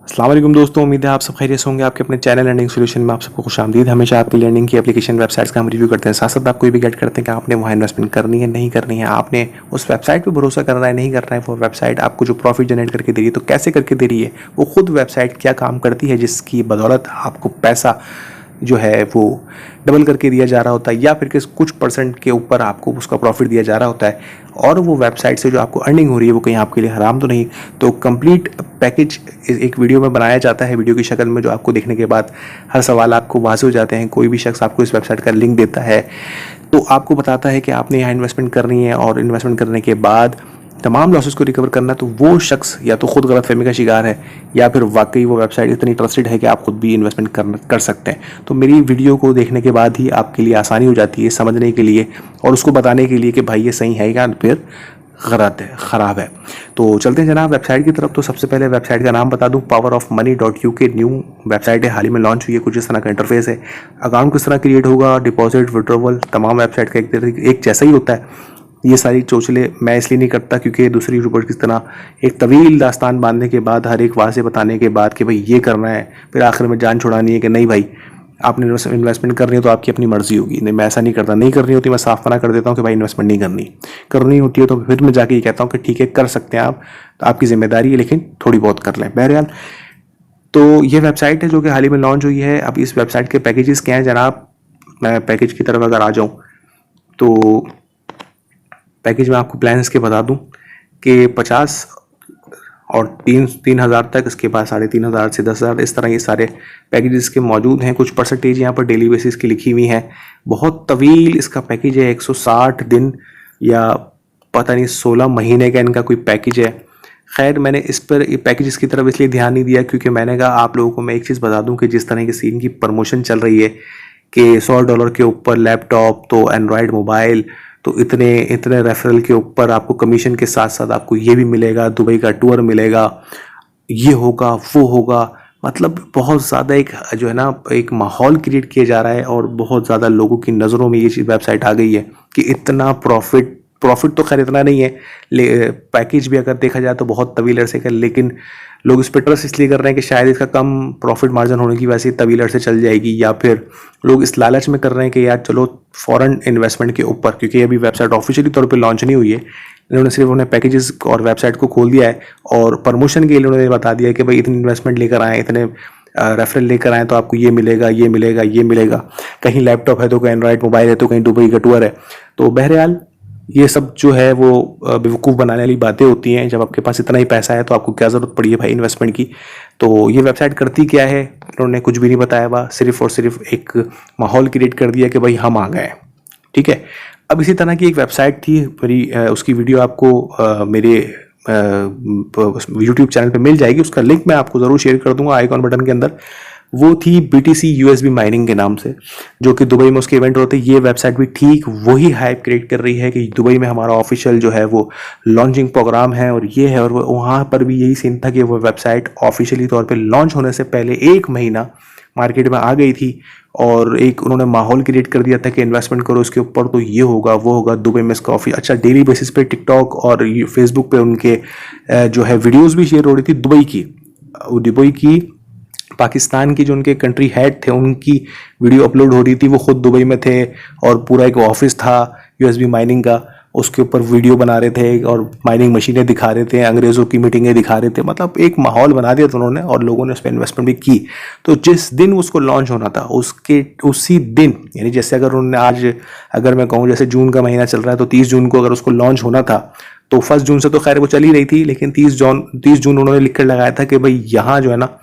अस्सलाम वालेकुम दोस्तों, उम्मीद है आप सब खैरियत से होंगे। आपके अपने चैनल लर्निंग सॉल्यूशन में आप सबको खुशामदीद। हमेशा आपकी लर्निंग की एप्लीकेशन वेबसाइट्स का हम रिव्यू करते हैं, साथ साथ आपको ये भी गाइड करते हैं कि आपने वहाँ इन्वेस्टमेंट करनी है नहीं करनी है, आपने उस वेबसाइट पर भरोसा करना है नहीं करना है। वो वेबसाइट आपको जो प्रॉफिट जनरेट करके दे रही है तो कैसे करके दे रही है, वो खुद वेबसाइट क्या काम करती है जिसकी बदौलत आपको पैसा जो है वो डबल करके दिया जा रहा होता है, या फिर किस कुछ परसेंट के ऊपर आपको उसका प्रॉफिट दिया जा रहा होता है, और वो वेबसाइट से जो आपको अर्निंग हो रही है वो कहीं आपके लिए हराम तो नहीं। तो कंप्लीट पैकेज एक वीडियो में बनाया जाता है, वीडियो की शक्ल में, जो आपको देखने के बाद हर सवाल आपको वाज़ेह हो जाते हैं। कोई भी शख्स आपको इस वेबसाइट का लिंक देता है तो आपको बताता है कि आपने यहाँ इन्वेस्टमेंट करनी है, और इन्वेस्टमेंट करने के बाद तमाम लॉसेस को रिकवर करना। तो वो शख्स या तो खुद गलतफहमी का शिकार है, या फिर वाकई वो वेबसाइट इतनी ट्रस्टेड है कि आप खुद भी इन्वेस्टमेंट कर सकते हैं। तो मेरी वीडियो को देखने के बाद ही आपके लिए आसानी हो जाती है समझने के लिए, और उसको बताने के लिए कि भाई ये सही है या फिर गलत है, ख़राब है। तो चलते हैं जनाब वेबसाइट की तरफ। तो सबसे पहले वेबसाइट का नाम बता दूं, powerofmoney.uk न्यू वेबसाइट है, हाल ही में लॉन्च हुई है। कुछ इस तरह का इंटरफेस है। अकाउंट किस तरह क्रिएट होगा, डिपॉजिट, विड्रॉवल, तमाम वेबसाइट का एक जैसा ही होता है। ये सारी चोचले मैं इसलिए नहीं करता क्योंकि दूसरी यूट्यूबर की तरह एक तवील दास्तान बांधने के बाद, हर एक वाजे बताने के बाद कि भाई ये करना है, फिर आखिर में जान छुड़ानी है कि नहीं भाई आपने इन्वेस्टमेंट करनी है तो आपकी अपनी मर्जी होगी। नहीं, मैं ऐसा नहीं करता। नहीं करनी होती मैं साफ मना कर देता हूँ कि भाई इन्वेस्टमेंट नहीं करनी। करनी होती है तो फिर मैं जाके ये कहता हूँ कि ठीक है कर सकते हैं आप, तो आपकी जिम्मेदारी है, लेकिन थोड़ी बहुत कर लें। बहरहाल तो ये वेबसाइट है जो कि हाल ही में लॉन्च हुई है। अब इस वेबसाइट के पैकेजेस क्या हैं जनाब, मैं पैकेज की तरफ अगर आ जाऊँ तो पैकेज में आपको प्लान इसके बता दूं कि 50 और 3,000 तक, इसके बाद 3,500 से 10,000, इस तरह ये सारे पैकेजेस के मौजूद हैं। कुछ परसेंटेज यहाँ पर डेली बेसिस की लिखी हुई हैं। बहुत तवील इसका पैकेज है, 160 दिन या पता नहीं 16 महीने का इनका कोई पैकेज है। खैर मैंने इस पर पैकेजेस की तरफ इसलिए ध्यान नहीं दिया क्योंकि मैंने कहा आप लोगों को मैं एक चीज़ बता दूं कि जिस तरह की सीन की प्रमोशन चल रही है कि $100 के ऊपर लैपटॉप, तो एंड्रॉयड मोबाइल, तो इतने इतने रेफरल के ऊपर आपको कमीशन के साथ साथ आपको ये भी मिलेगा, दुबई का टूर मिलेगा, ये होगा वो होगा। मतलब बहुत ज़्यादा एक जो है ना एक माहौल क्रिएट किया जा रहा है, और बहुत ज़्यादा लोगों की नज़रों में ये चीज़ वेबसाइट आ गई है कि इतना प्रॉफिट तो खैर इतना नहीं है, पैकेज भी अगर देखा जाए तो बहुत तवील अरसे का, लेकिन लोग इस पर ट्रस्ट इसलिए कर रहे हैं कि शायद इसका कम प्रॉफिट मार्जिन होने की वजह से तवील अरसे चल जाएगी, या फिर लोग इस लालच में कर रहे हैं कि यार चलो फॉरेन इन्वेस्टमेंट के ऊपर, क्योंकि अभी वेबसाइट ऑफिशियली तौर पे लॉन्च नहीं हुई है। इन्होंने सिर्फ उन्हें पैकेजेस और वेबसाइट को खोल दिया है, और प्रमोशन के लिए उन्होंने बता दिया कि भाई इतनी इन्वेस्टमेंट लेकर आए, इतने रेफरल लेकर आए तो आपको ये मिलेगा ये मिलेगा ये मिलेगा। कहीं लैपटॉप है तो कहीं एंड्रॉयड मोबाइल है तो कहीं दुबई का टूर है। तो बहरहाल ये सब जो है वो बेवकूफ़ बनाने वाली बातें होती हैं। जब आपके पास इतना ही पैसा है तो आपको क्या ज़रूरत पड़ी है भाई इन्वेस्टमेंट की। तो ये वेबसाइट करती क्या है, उन्होंने कुछ भी नहीं बताया हुआ, सिर्फ और सिर्फ एक माहौल क्रिएट कर दिया कि भाई हम आ गए। ठीक है। अब इसी तरह की एक वेबसाइट थी मेरी, उसकी वीडियो आपको मेरे यूट्यूब चैनल पे मिल जाएगी। उसका लिंक मैं आपको ज़रूर शेयर कर दूंगा आइकॉन बटन के अंदर। वो थी BTC USB माइनिंग के नाम से, जो कि दुबई में उसके इवेंट होते हैं। ये वेबसाइट भी ठीक वही हाइप क्रिएट कर रही है कि दुबई में हमारा ऑफिशियल जो है वो लॉन्चिंग प्रोग्राम है और ये है, और वहाँ पर भी यही सीन था कि वो वेबसाइट ऑफिशियली तौर पे लॉन्च होने से पहले 1 महीना मार्केट में आ गई थी, और एक उन्होंने माहौल क्रिएट कर दिया था कि इन्वेस्टमेंट करो इसके ऊपर तो ये होगा वो होगा। दुबई में इसका ऑफिस अच्छा डेली बेसिस पे टिकटॉक और फेसबुक पे उनके जो है वीडियोस भी शेयर हो रही थी दुबई की पाकिस्तान की जो उनके कंट्री हेड थे उनकी वीडियो अपलोड हो रही थी। वो खुद दुबई में थे और पूरा एक ऑफिस था USB माइनिंग का, उसके ऊपर वीडियो बना रहे थे और माइनिंग मशीनें दिखा रहे थे, अंग्रेज़ों की मीटिंगें दिखा रहे थे। मतलब एक माहौल बना दिया था उन्होंने, और लोगों ने उस पर इन्वेस्टमेंट भी की। तो जिस दिन उसको लॉन्च होना था उसके उसी दिन, यानी जैसे अगर उन्होंने आज अगर मैं कहूँ जैसे जून का महीना चल रहा है तो 30 जून को अगर उसको लॉन्च होना था, तो 1 जून से तो खैर वो चल ही रही थी, लेकिन 30 जून उन्होंने लिख कर लगाया था कि भाई यहाँ जो है ना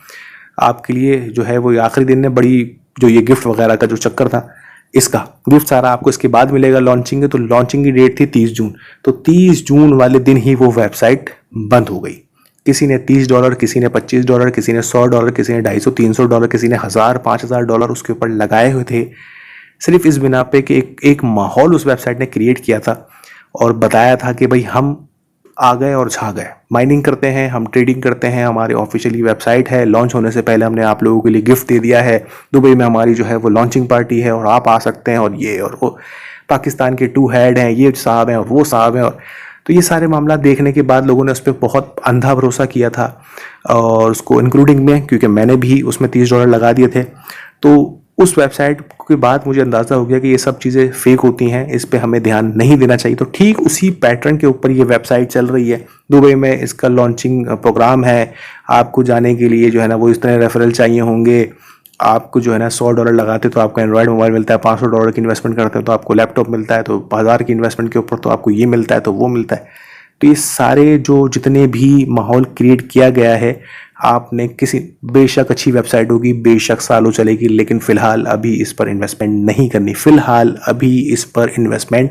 आपके लिए जो है वो आखिरी दिन है। बड़ी जो ये गिफ्ट वगैरह का जो चक्कर था, इसका गिफ्ट सारा आपको इसके बाद मिलेगा लॉन्चिंग है। तो लॉन्चिंग की डेट थी 30 जून, तो 30 जून वाले दिन ही वो वेबसाइट बंद हो गई। किसी ने $30, किसी ने $25, किसी ने $100, किसी ने $250, $300, किसी ने $1000, $5000 उसके ऊपर लगाए हुए थे, सिर्फ इस बिना पे कि एक माहौल उस वेबसाइट ने क्रिएट किया था और बताया था कि भाई हम आ गए और छा गए, माइनिंग करते हैं, हम ट्रेडिंग करते हैं, हमारी ऑफिशियली वेबसाइट है, लॉन्च होने से पहले हमने आप लोगों के लिए गिफ्ट दे दिया है, दुबई में हमारी जो है वो लॉन्चिंग पार्टी है और आप आ सकते हैं, और ये और वो पाकिस्तान के 2 हेड हैं, ये साहब हैं और वो साहब हैं। और तो ये सारे मामला देखने के बाद लोगों ने उस पर बहुत अंधा भरोसा किया था, और उसको इंक्लूडिंग में, क्योंकि मैंने भी उसमें $30 लगा दिए थे। तो उस वेबसाइट के बाद मुझे अंदाज़ा हो गया कि ये सब चीज़ें फेक होती हैं, इस पे हमें ध्यान नहीं देना चाहिए। तो ठीक उसी पैटर्न के ऊपर ये वेबसाइट चल रही है। दुबई में इसका लॉन्चिंग प्रोग्राम है। आपको जाने के लिए जो है ना वो इस तरह रेफरल चाहिए होंगे। आपको जो है ना $100 लगाते तो आपको एंड्रॉयड मोबाइल मिलता है, $500 की इन्वेस्टमेंट करते हैं तो आपको लैपटॉप मिलता है, तो 1000 की इन्वेस्टमेंट के ऊपर तो आपको ये मिलता है, तो वो मिलता है। तो ये सारे जो जितने भी माहौल क्रिएट किया गया है, आपने किसी, बेशक अच्छी वेबसाइट होगी, बेशक सालों चलेगी, लेकिन फ़िलहाल अभी इस पर इन्वेस्टमेंट नहीं करनी। फ़िलहाल अभी इस पर इन्वेस्टमेंट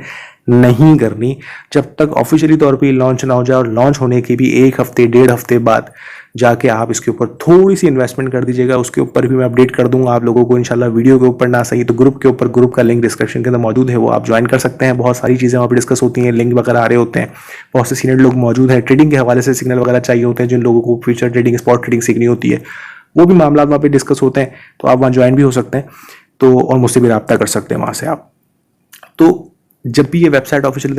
नहीं करनी जब तक ऑफिशियली तौर पे लॉन्च ना हो जाए, और लॉन्च होने के भी 1 हफ्ते 1.5 हफ्ते बाद जाके आप इसके ऊपर थोड़ी सी इन्वेस्टमेंट कर दीजिएगा। उसके ऊपर भी मैं अपडेट कर दूंगा आप लोगों को इंशाल्लाह, वीडियो के ऊपर ना सही तो ग्रुप के ऊपर। ग्रुप का लिंक डिस्क्रिप्शन के अंदर मौजूद है, वो आप ज्वाइन कर सकते हैं। बहुत सारी चीज़ें वहाँ पर डिस्कस होती हैं, लिंक वगैरह आ रहे होते हैं, बहुत से सीनियर लोग मौजूद हैं। ट्रेडिंग के हवाले से सिग्नल वगैरह चाहिए होते हैं, जिन लोगों को फ्यूचर ट्रेडिंग, स्पॉट ट्रेडिंग सीखनी होती है, वो भी मामला वहाँ पे डिस्कस होते हैं। तो आप वहाँ ज्वाइन भी हो सकते हैं, तो और मुझसे भी रब्ता कर सकते हैं वहाँ से आप। तो जब भी ये वेबसाइट ऑफिशियल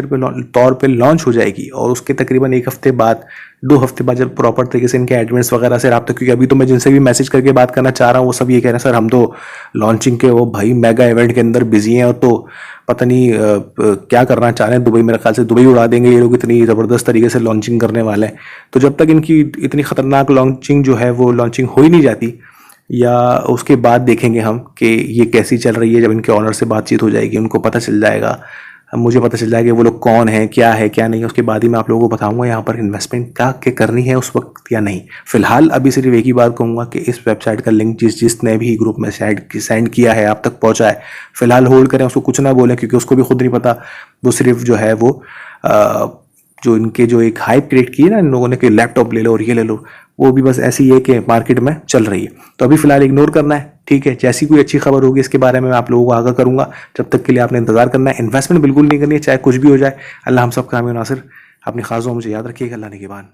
तौर पे लॉन्च हो जाएगी, और उसके तकरीबन 1 हफ्ते बाद, 2 हफ्ते बाद, जब प्रॉपर तरीके से इनके एडमिन्स वगैरह से रब्ता, क्योंकि अभी तो मैं जिनसे भी मैसेज करके बात करना चाह रहा हूँ वो सब ये कह रहे हैं, सर हम तो लॉन्चिंग के वो भाई मेगा इवेंट के अंदर बिजी हैं, और तो पता नहीं क्या करना चाह रहे हैं दुबई। मेरे ख्याल से दुबई उड़ा देंगे ये लोग, इतनी ज़बरदस्त तरीके से लॉन्चिंग करने वाले हैं। तो जब तक इनकी इतनी ख़तरनाक लॉन्चिंग जो है वो लॉन्चिंग हो ही नहीं जाती, या उसके बाद देखेंगे हम कि ये कैसी चल रही है। जब इनके ऑनर से बातचीत हो जाएगी, उनको पता चल जाएगा, मुझे पता चल जाएगा कि वो लोग कौन है, क्या है क्या नहीं है, उसके बाद ही मैं आप लोगों को बताऊंगा यहाँ पर इन्वेस्टमेंट क्या करनी है उस वक्त या नहीं। फिलहाल अभी सिर्फ एक ही बात कहूँगा कि इस वेबसाइट का लिंक जिसने भी ग्रुप में सेंड किया है, आप तक पहुँचा है, फिलहाल होल्ड करें, उसको कुछ ना बोलें, क्योंकि उसको भी खुद नहीं पता। वो सिर्फ जो है वो जो इनके जो एक हाइप क्रिएट की है ना इन लोगों ने कि लैपटॉप ले लो और ये ले लो, वो भी बस ऐसी है कि मार्केट में चल रही है। तो अभी फिलहाल इग्नोर करना है, ठीक है। जैसी कोई अच्छी खबर होगी इसके बारे में मैं आप लोगों को आगाह करूंगा। जब तक के लिए आपने इंतजार करना है। इन्वेस्टमेंट बिल्कुल नहीं करनी है, चाहे कुछ भी हो जाए। अल्लाह हम सब का हामी नासिर। अपनी खास दुआ मुझे याद रखिएगा। अल्लाह निगहबान।